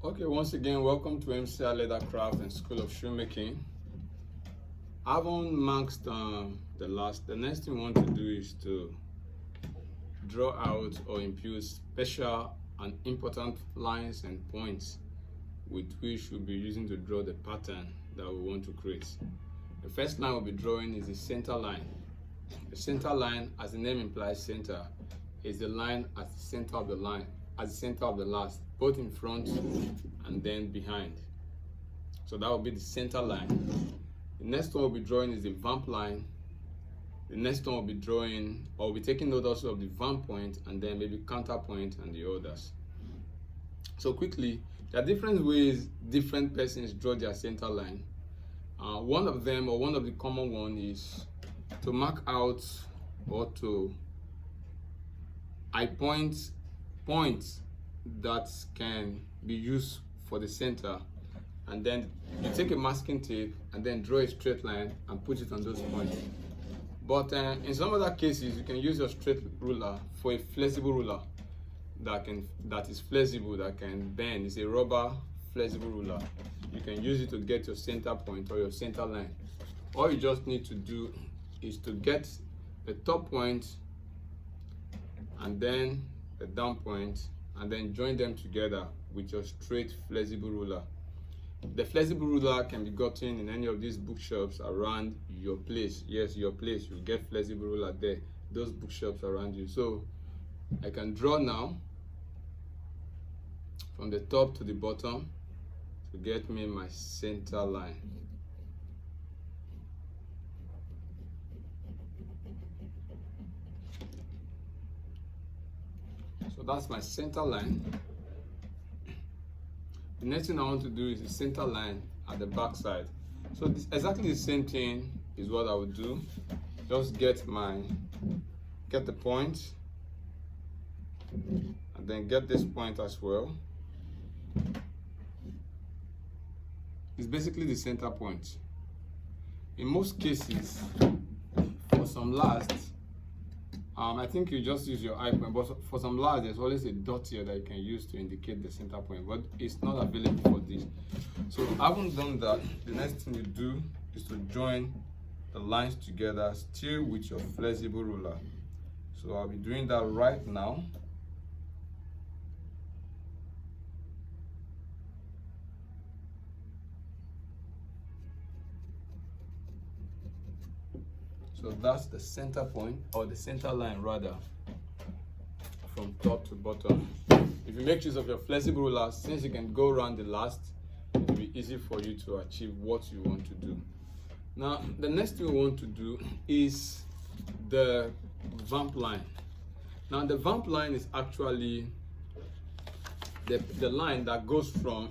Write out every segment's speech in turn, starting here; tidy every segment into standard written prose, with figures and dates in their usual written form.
Okay, once again, welcome to MCI Leathercraft and School of Shoemaking. I haven't marked the next thing we want to do is to draw out or impute special and important lines and points with which we'll be using to draw the pattern that we want to create. The first line we'll be drawing is the center line. The center line, as the name implies center, is the line at the center of the line, at the center of the last, both in front and then behind. So that will be the center line. The next one we'll be drawing is the vamp line. The next one we'll be drawing, or we'll be taking note also of the vamp point and then maybe counterpoint and the others. So quickly, there are different ways different persons draw their center line. One of them, or one of the common one, is to mark out or to point points that can be used for the center, and then you take a masking tape and then draw a straight line and put it on those points. But in some other cases, you can use your straight ruler for a flexible ruler that is flexible, that can bend. It's a rubber flexible ruler. You can use it to get your center point or your center line. All you just need to do is to get the top point and then the down point, and then join them together with your straight flexible ruler. The flexible ruler can be gotten in any of these bookshops around your place. Yes, your place, you get flexible ruler there, those bookshops around you. So I can draw now from the top to the bottom to get me my center line. So that's my center line. The next thing I want to do is the center line at the back side. So this, exactly the same thing is what I would do. Just get the point and then get this point as well. It's basically the center point. In most cases, for some lasts, I think you just use your eye point, but for some lasts, there's always a dot here that you can use to indicate the center point, but it's not available for this. So having done that, the next thing you do is to join the lines together, still with your flexible ruler. So I'll be doing that right now. So that's the center point, or the center line rather, from top to bottom. If you make use of your flexible ruler, since you can go around the last, it will be easy for you to achieve what you want to do. Now, the next thing we want to do is the vamp line. Now, the vamp line is actually the line that goes from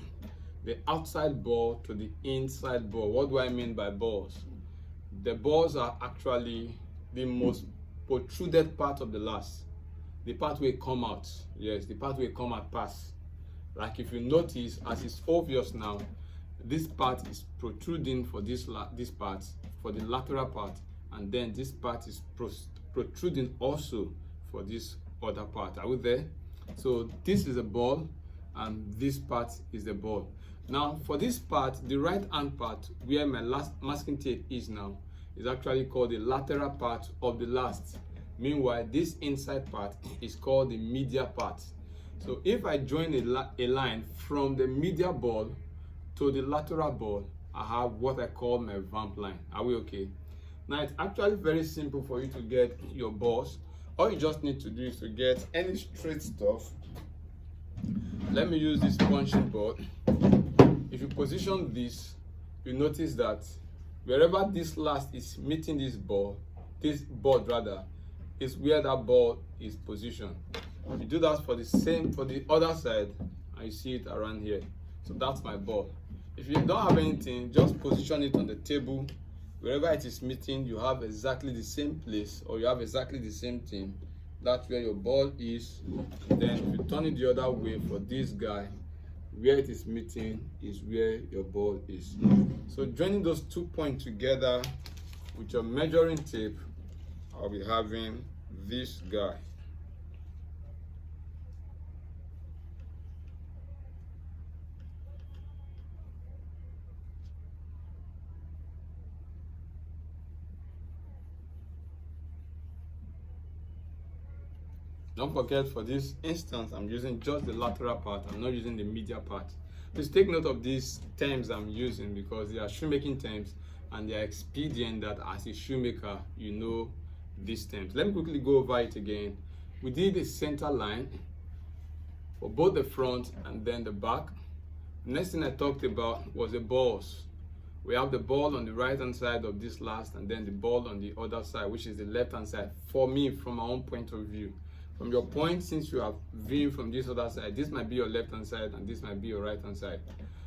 the outside ball to the inside ball. What do I mean by balls? The balls are actually the most protruded part of the last. The part where it come out. Yes, the part where it come out pass. Like if you notice, as it's obvious now, this part is protruding for this part, for the lateral part, and then this part is protruding also for this other part. Are we there? So this is a ball and this part is the ball. Now for this part, the right hand part where my last masking tape is now is actually called the lateral part of the last. Meanwhile, this inside part is called the medial part. So if I join a line from the medial ball to the lateral ball, I have what I call my vamp line. Are we okay? Now it's actually very simple for you to get your balls. All you just need to do is to get any straight stuff. Let me use this punching board. If you position this, you notice that wherever this last is meeting this board rather, is where that ball is positioned. You do that for the other side, and you see it around here. So that's my ball. If you don't have anything, just position it on the table. Wherever it is meeting, you have exactly the same place, or you have exactly the same thing. That's where your ball is. Then if you turn it the other way for this guy, where it is meeting is where your ball is. So joining those 2 points together with your measuring tape, I'll be having this guy. Don't forget, for this instance, I'm using just the lateral part. I'm not using the medial part. Please take note of these terms I'm using because they are shoemaking terms and they are expedient that as a shoemaker, you know these terms. Let me quickly go over it again. We did a center line for both the front and then the back. Next thing I talked about was the balls. We have the ball on the right hand side of this last and then the ball on the other side, which is the left hand side. For me, from my own point of view. From your point, since you are viewing from this other side, this might be your left hand side and this might be your right hand side.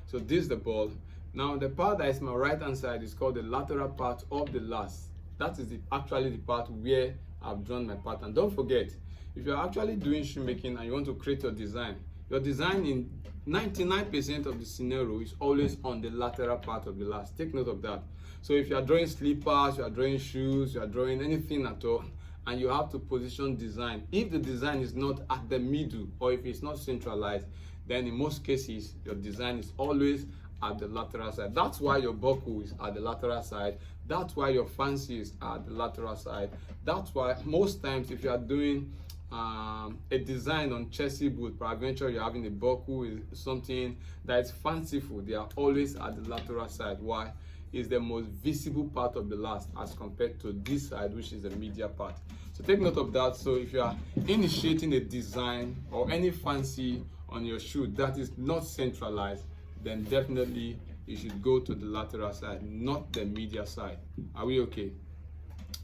So this is the ball. Now the part that is my right hand side is called the lateral part of the last. That is actually the part where I've drawn my pattern. Don't forget, if you're actually doing shoemaking and you want to create your design in 99% of the scenario is always on the lateral part of the last. Take note of that. So if you are drawing slippers, you are drawing shoes, you are drawing anything at all, and you have to position design, if the design is not at the middle or if it's not centralized, then in most cases your design is always at the lateral side. That's why your buckle is at the lateral side. That's why your fancy is at the lateral side. That's why most times if you are doing a design on Chelsea boot, peradventure you're having a buckle is something that is fanciful, they are always at the lateral side. Why? Is the most visible part of the last as compared to this side, which is the medial part. So take note of that. So if you are initiating a design or any fancy on your shoe that is not centralized, then definitely you should go to the lateral side, not the medial side. Are we okay?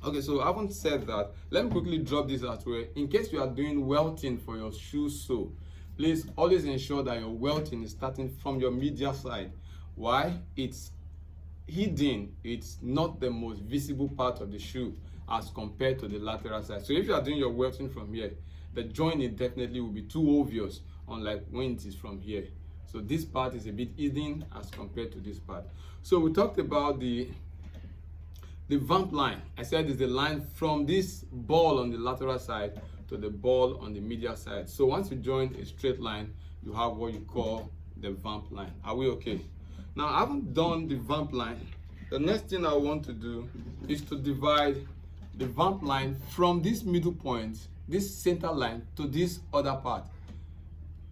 Okay, so I haven't said that. Let me quickly drop this as well. In case you are doing welting for your shoe sole, please always ensure that your welting is starting from your medial side. Why? It's hidden, it's not the most visible part of the shoe as compared to the lateral side. So if you are doing your welting from here, the joint definitely will be too obvious, unlike when it is from here. So this part is a bit hidden as compared to this part. So we talked about the vamp line. I said it's the line from this ball on the lateral side to the ball on the medial side. So once you join a straight line, you have what you call the vamp line. Are we okay? Now, I haven't done the vamp line. The next thing I want to do is to divide the vamp line from this middle point, this center line, to this other part.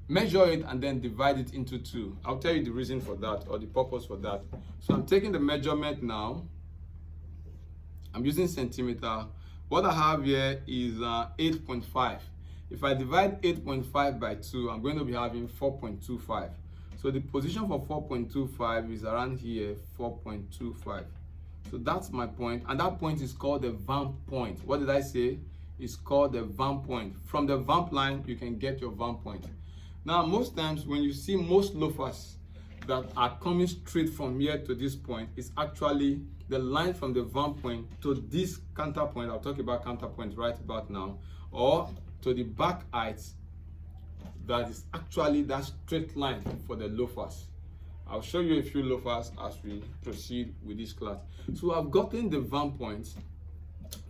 Measure it and then divide it into two. I'll tell you the reason for that or the purpose for that. So I'm taking the measurement now. I'm using centimeter. What I have here is 8.5. If I divide 8.5 by 2, I'm going to be having 4.25. So the position for 4.25 is around here, 4.25. So that's my point, and that point is called the vamp point. What did I say? It's called the vamp point. From the vamp line, you can get your vamp point. Now, most times when you see most loafers that are coming straight from here to this point, it's actually the line from the vamp point to this counterpoint. I'll talk about counterpoint right about now, or to the back height. That is actually that straight line for the loafers. I'll show you a few loafers as we proceed with this class. So I've gotten the vamp points.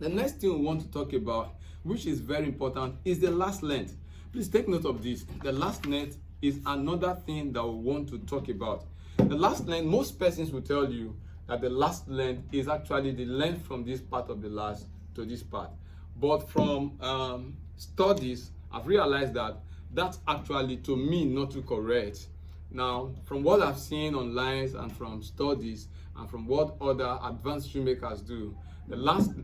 The next thing we want to talk about, which is very important, is the last length. Please take note of this. The last length is another thing that we want to talk about. The last length, most persons will tell you that the last length is actually the length from this part of the last to this part. But from studies, I've realized that that's actually, to me, not too correct. Now, from what I've seen online and from studies and from what other advanced shoemakers do, the last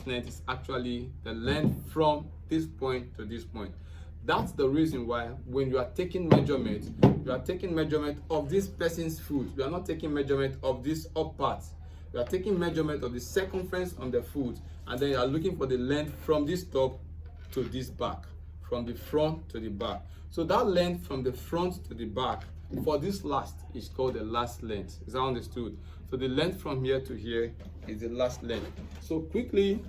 length is actually the length from this point to this point. That's the reason why when you are taking measurement, you are taking measurement of this person's foot. You are not taking measurement of this up part. You are taking measurement of the circumference on the foot, and then you are looking for the length from this top to this back, from the front to the back. So that length from the front to the back for this last is called the last length. Is that understood? So the length from here to here is the last length. So quickly,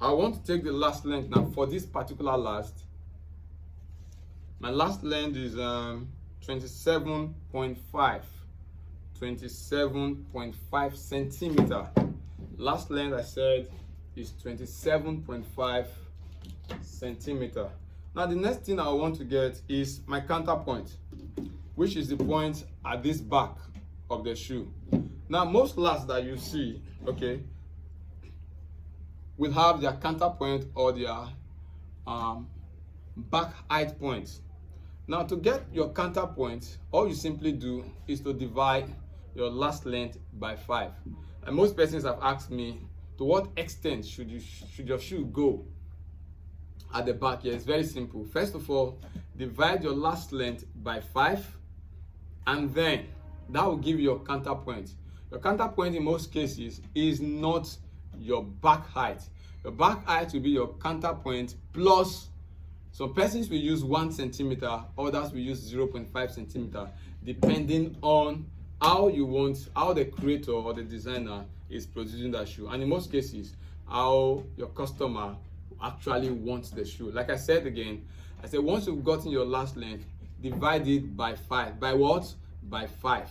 I want to take the last length now for this particular last. My last length is 27.5 centimeter. Last length I said is 27.5 centimeter. Now the next thing I want to get is my counterpoint, which is the point at this back of the shoe. Now most lasts that you see, okay, will have their counterpoint or their back height point. Now to get your counterpoint, all you simply do is to divide your last length by 5. And most persons have asked me, to what extent should your shoe go at the back? Here, it's very simple. First of all, divide your last length by 5, and then that will give you your counterpoint. Your counterpoint in most cases is not your back height. Your back height will be your counterpoint plus, some persons will use 1 centimeter, others will use 0.5 centimeter, depending on how the creator or the designer is producing that shoe, and in most cases how your customer actually wants the shoe. Like I said again, I said once you've gotten your last length, divide it by 5. By what? By 5.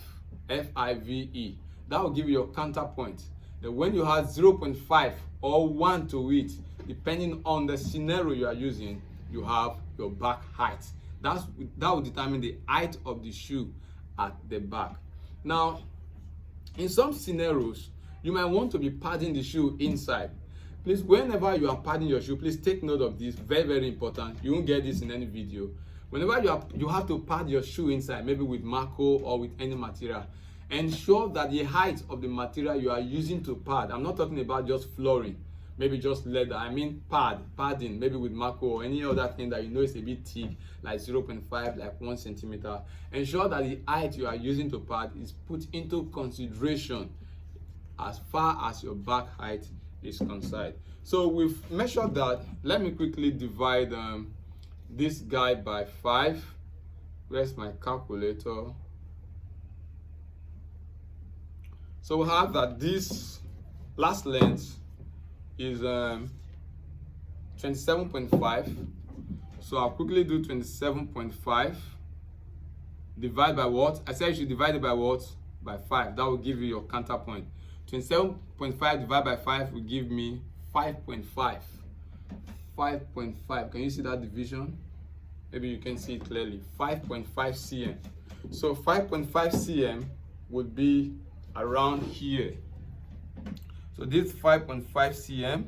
F-I-V-E. That will give you your counterpoint. Then when you have 0.5 or 1 to it, depending on the scenario you are using, you have your back height. That will determine the height of the shoe at the back. Now, in some scenarios, you might want to be padding the shoe inside. Please, whenever you are padding your shoe, please take note of this. Very, very important. You won't get this in any video. Whenever you have to pad your shoe inside, maybe with Marco or with any material, ensure that the height of the material you are using to pad, I'm not talking about just flooring, maybe just leather, I mean padding, maybe with Marco or any other thing that you know is a bit thick, like 0.5, like 1 centimeter. Ensure that the height you are using to pad is put into consideration as far as your back height is concerned. So we've measured that. Let me quickly divide this guy by 5. Where's my calculator? So we have that this last length is 27.5. So I'll quickly do 27.5 divide by what? I said you should divide it by what? By 5. That will give you your counterpoint. 27.5 divided by 5 will give me 5.5. 5.5. Can you see that division? Maybe you can see it clearly. 5.5 cm. So 5.5 cm would be around here. So this 5.5 cm.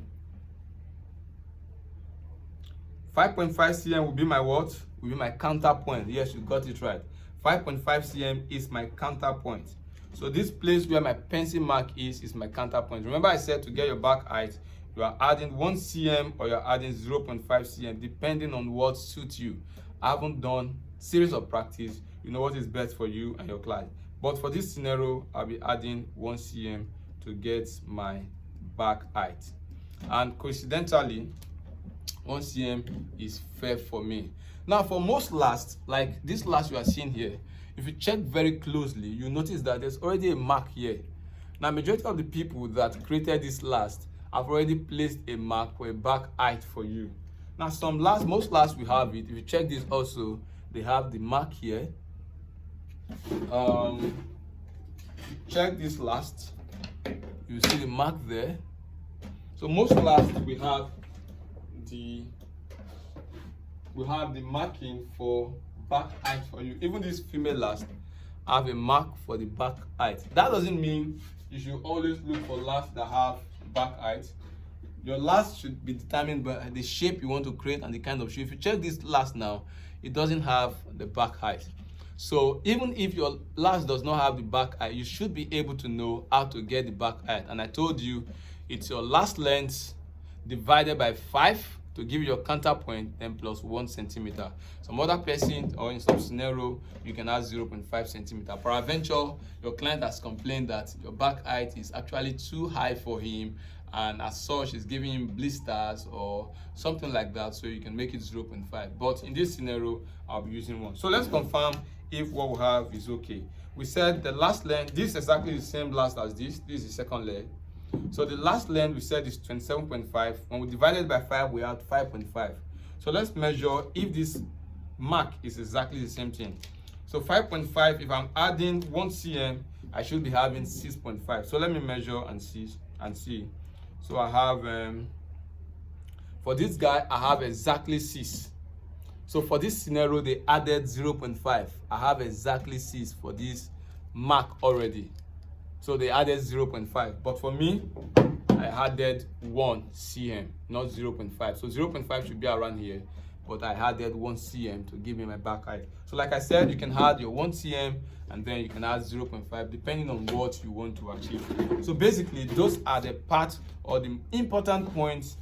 5.5 cm will be my what? Will be my counterpoint. Yes, you got it right. 5.5 cm is my counterpoint. So this place where my pencil mark is my counterpoint. Remember I said to get your back height, you are adding 1 cm or you're adding 0.5 cm depending on what suits you. I haven't done series of practice. You know what is best for you and your client. But for this scenario, I'll be adding 1 cm to get my back height. And coincidentally, 1 cm is fair for me. Now for most lasts, like this last you are seeing here, if you check very closely, you notice that there's already a mark here. Now majority of the people that created this last have already placed a mark for a back height for you. Now some lasts, most lasts we have it. If you check this also, they have the mark here. Check this last, you see the mark there. So most lasts we have the marking for back height for you. Even this female last have a mark for the back height. That doesn't mean you should always look for lasts that have back height. Your last should be determined by the shape you want to create and the kind of shoe. If you check this last now, it doesn't have the back height. So even if your last does not have the back height, you should be able to know how to get the back height. And I told you it's your last length divided by 5 to give you your counterpoint, then plus 1 centimeter. Some other person or in some scenario, you can add 0.5 centimeter. Peradventure, your client has complained that your back height is actually too high for him, and as such is giving him blisters or something like that, so you can make it 0.5. But in this scenario, I'll be using 1. So let's confirm if what we have is okay. We said the last length, this is exactly the same last as this. This is the second leg. So the last length we said is 27.5. When we divide it by 5, we have 5.5. So let's measure if this mark is exactly the same thing. So 5.5, if I'm adding 1 cm, I should be having 6.5. So let me measure and see. So I have, for this guy, I have exactly 6. So for this scenario, they added 0.5. I have exactly 6 for this mark already. So they added 0.5. But for me, I added 1 cm, not 0.5. So 0.5 should be around here, but I added 1 cm to give me my back height. So like I said, you can add your 1 cm and then you can add 0.5 depending on what you want to achieve. So basically, those are the part or the important points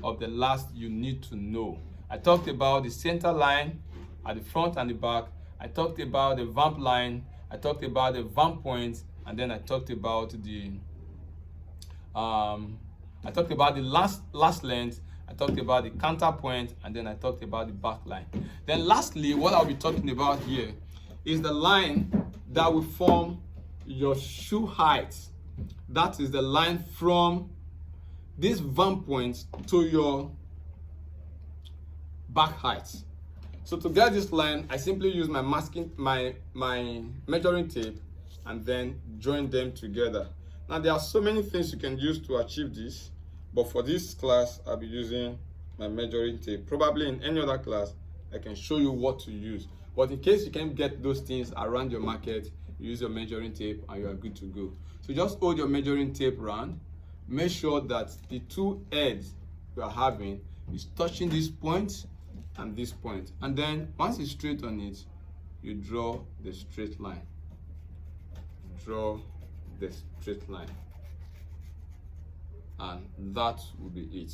of the last you need to know. I talked about the center line at the front and the back. I talked about the vamp line. I talked about the vamp point, and then I talked about the last length. I talked about the counterpoint, and then I talked about the back line. Then lastly, what I'll be talking about here is the line that will form your shoe height. That is the line from this vamp point to your back height. So to get this line, I simply use my measuring tape and then join them together. Now there are so many things you can use to achieve this, but for this class, I'll be using my measuring tape. Probably in any other class, I can show you what to use. But in case you can't get those things around your market, you use your measuring tape and you are good to go. So just hold your measuring tape round. Make sure that the two ends you are having is touching this point and this point. And then once it's straight on it, you draw the straight line. Draw the straight line. And that will be it.